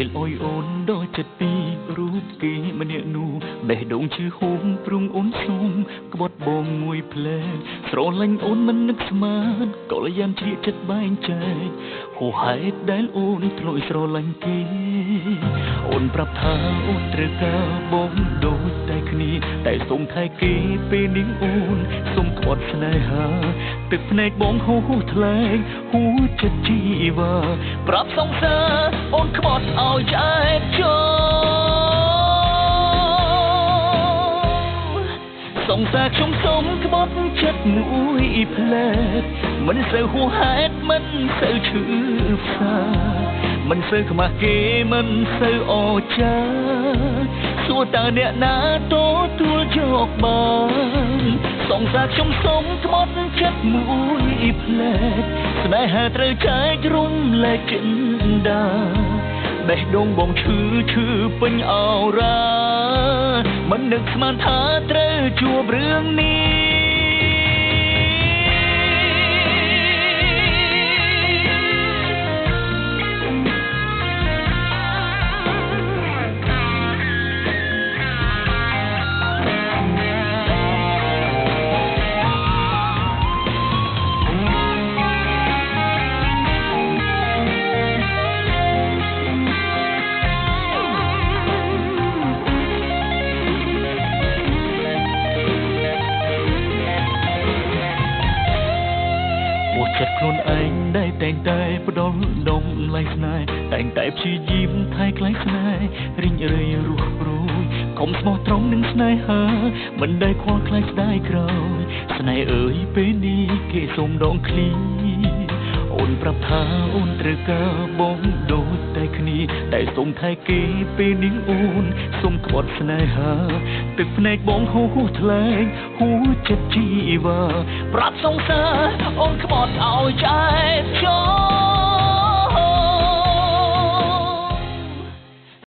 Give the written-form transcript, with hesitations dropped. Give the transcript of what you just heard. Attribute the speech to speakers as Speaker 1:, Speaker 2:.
Speaker 1: ពេលអុយអូនដល់ចិត្តពីរូបគេម្នាក់នោះបេះដូងឈឺហូមព្រំអូនស្លុំក្បត់បងមួយផ្លែស្រឡាញ់អូនមិននឹកស្មានក៏លយ៉ាំជ្រៀកចិត្តបែងចែកហូហេតុដែលអូនធ្លាប់ស្រឡាញ់គេអូនប្រាប់ថាអូនត្រូវការបងដូចតែគ្នាតែសុំថែគេពេលនេះអូនសុំក្បត់ស្នេហាទឹកភ្នែកបងហូរថ្លែងហួចិត្តជីវ៉ាប្រាប់សង្សារអូនក្បត់ឲ្យឆ្អែតចូលសង្សារខ្ញុំសុំក្បត់ចិត្តមួយផ្លែតមិនសូវហួសហេតុមិនសូវឈឺផ្សាមិនសូវខ្មាស់គេមិនសូវអចាសួរតើអ្នកណាទទួលយកបានសង្សារខ្ញុំសុំក្បត់ចិត្តមួយផ្លែតស្នេហាត្រូវចែករំលែកចិន្តាបេះដូងបងឈឺពេញអរ៉ាមិននឹកស្មានថាត្រូវជួបរឿងនេះចិត្តខ្លួនឯងដែលតែងតែផ្ដល់ដុំឡៃស្នេហ៍តែងតែព្យាយាមថែក្លែងស្នេហ៍រីងរាយរស់ព្រួយកុំស្មោះត្រង់នឹងស្នេហាមិនដែលខ្វល់ខ្លាចស្ដាយក្រោយស្នេហ៍អើយពេលនេះគេសុំដងឃ្លីអូនប្រាប់ថាអូនត្រូវការបងដូចតែគ្នាតែសុំថែគេពេលនេះអូនសុំក្បត់ស្នេហាទឹកភ្នែកបងហូរថ្លែងហួចិត្តជីវ៉ាប្រាប់សង្សារអូនក្បត់ឲ្យឆ្អែតចូល